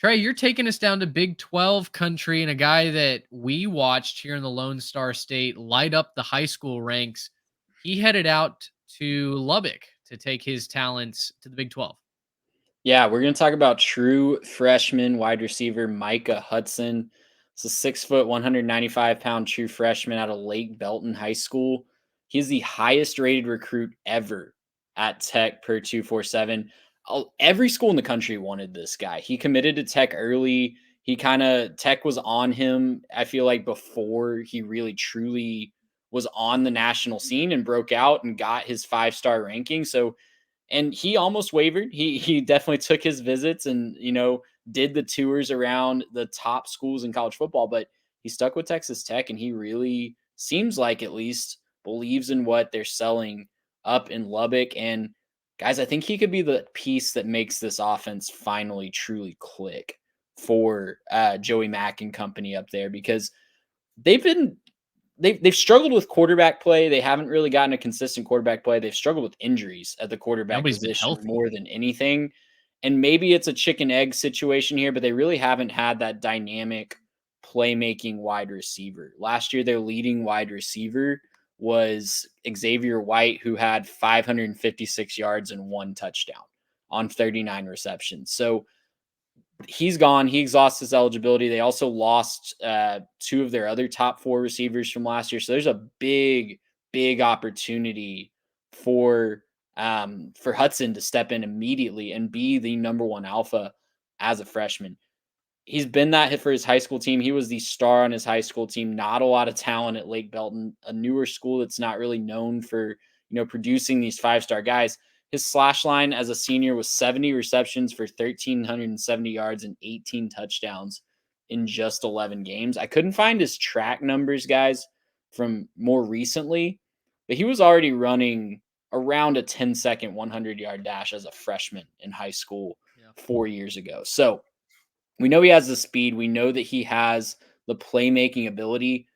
Trey, you're taking us down to Big 12 country and a guy that we watched here in the Lone Star State light up the high school ranks. He headed out to Lubbock to take his talents to the Big 12. Yeah, we're going to talk about true freshman wide receiver Micah Hudson. It's a 6 foot, 195-pound true freshman out of Lake Belton High School. He's the highest rated recruit ever at Tech per 247. Every school in the country wanted this guy. He committed to Tech early. Tech was on him, I feel like, before he really truly was on the national scene and broke out and got his 5-star ranking. So, and he almost wavered. He definitely took his visits and, did the tours around the top schools in college football, but he stuck with Texas Tech, and he really seems like, at least, believes in what they're selling up in Lubbock. And guys, I think he could be the piece that makes this offense finally truly click for Joey Mack and company up there, because they've been they've struggled with quarterback play. They haven't really gotten a consistent quarterback play. They've struggled with injuries at the quarterback Nobody's been position healthy. more than anything. And maybe it's a chicken egg situation here, but they really haven't had that dynamic playmaking wide receiver. Last year, their leading wide receiver was Xavier White, who had 556 yards and 1 touchdown on 39 receptions. So he's gone. He exhausts his eligibility. They also lost 2 of their other top 4 receivers from last year. So there's a big, big opportunity for Hudson to step in immediately and be the number 1 alpha as a freshman. He's been that hit for his high school team. He was the star on his high school team. Not a lot of talent at Lake Belton, a newer school that's not really known for, producing these 5-star guys. His slash line as a senior was 70 receptions for 1,370 yards and 18 touchdowns in just 11 games. I couldn't find his track numbers, guys, from more recently, but he was already running around a 10-second 100-yard dash as a freshman in high school 4 years ago. So we know he has the speed. We know that he has the playmaking ability,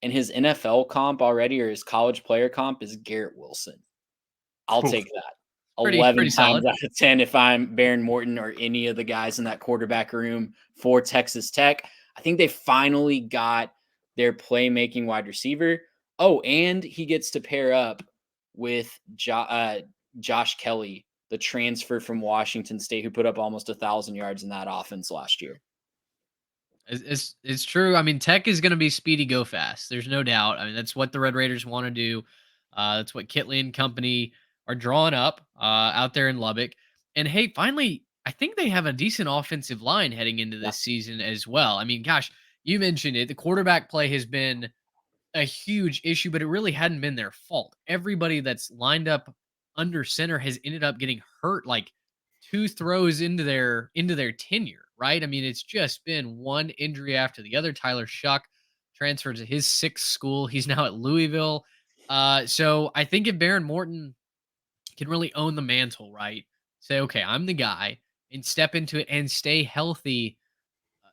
and his NFL comp already, or his college player comp, is Garrett Wilson. I'll take that. Pretty 11 times solid. out of 10 if I'm Baron Morton or any of the guys in that quarterback room for Texas Tech. I think they finally got their playmaking wide receiver. Oh, and he gets to pair up with Josh Kelly, the transfer from Washington State, who put up almost 1,000 yards in that offense last year. It's true. I mean, Tech is going to be speedy, go fast. There's no doubt. I mean, that's what the Red Raiders want to do. That's what Kitley and company are drawing up out there in Lubbock. And hey, finally, I think they have a decent offensive line heading into this season as well. I mean, gosh, you mentioned it. The quarterback play has been a huge issue, but it really hadn't been their fault. Everybody that's lined up under center has ended up getting hurt like 2 throws into their tenure, right? I mean, it's just been one injury after the other. Tyler Shuck transferred to his 6th school. He's now at Louisville. So I think if Baron Morton can really own the mantle, right? Say, okay, I'm the guy, and step into it and stay healthy,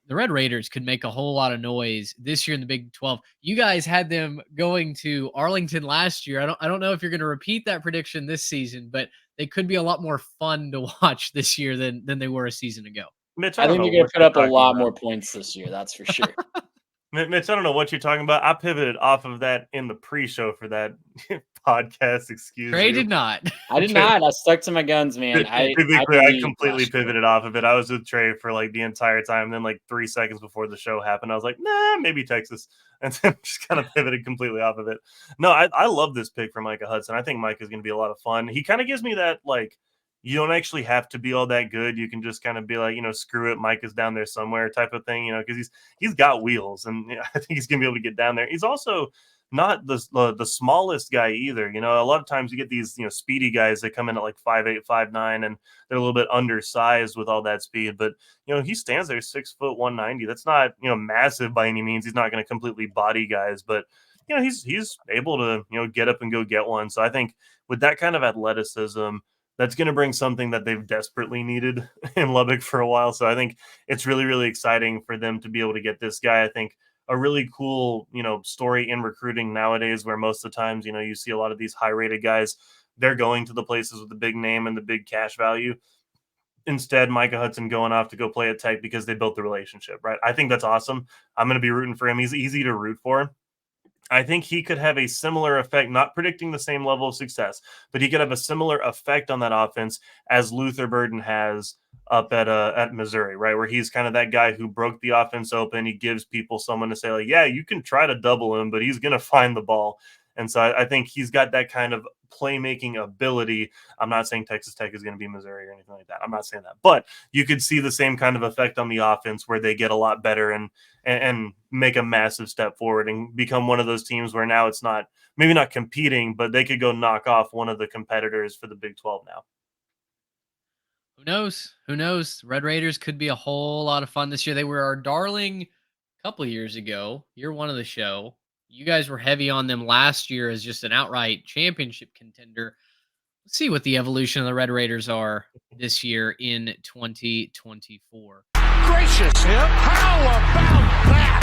the Red Raiders could make a whole lot of noise this year in the Big 12. You guys had them going to Arlington last year. I don't know if you're going to repeat that prediction this season, but they could be a lot more fun to watch this year than they were a season ago. Mitch, I think they're going to put up a lot more points this year. That's for sure. Mitch, I don't know what you're talking about. I pivoted off of that in the pre-show for that podcast. Excuse Trey you. did not. I did not. I stuck to my guns, man. I completely pivoted off of it. I was with Trey for like the entire time. Then like 3 seconds before the show happened, I was like, nah, maybe Texas. And then just kind of pivoted completely off of it. No, I love this pick for Micah Hudson. I think Micah's going to be a lot of fun. He kind of gives me that, like, you don't actually have to be all that good. You can just kind of be like, screw it, Micah's down there somewhere type of thing, because he's got wheels, and I think he's going to be able to get down there. He's also not the smallest guy either. A lot of times you get these, speedy guys that come in at like 5'8", 5'9", and they're a little bit undersized with all that speed. But, he stands there 6 foot 190. That's not, massive by any means. He's not going to completely body guys, but, he's able to, get up and go get one. So I think with that kind of athleticism, that's going to bring something that they've desperately needed in Lubbock for a while. So I think it's really, really exciting for them to be able to get this guy. I think a really cool, story in recruiting nowadays, where most of the times, you see a lot of these high rated guys, they're going to the places with the big name and the big cash value. instead Micah Hudson going off to go play at Tech because they built the relationship, right? I think that's awesome. I'm going to be rooting for him. He's easy to root for. I think he could have a similar effect, not predicting the same level of success, but he could have a similar effect on that offense as Luther Burden has up at Missouri, right? Where he's kind of that guy who broke the offense open. He gives people someone to say, like, yeah, you can try to double him, but he's going to find the ball. And so I think he's got that kind of playmaking ability. I'm not saying Texas Tech is going to be Missouri or anything like that. I'm not saying that, but you could see the same kind of effect on the offense where they get a lot better and make a massive step forward and become one of those teams where now it's not maybe not competing, but they could go knock off one of the competitors for the Big 12 now. Who knows? Who knows? Red Raiders could be a whole lot of fun this year. They were our darling a couple of years ago, year one of the show. You guys were heavy on them last year as just an outright championship contender. Let's see what the evolution of the Red Raiders are this year in 2024. Gracious, how about that?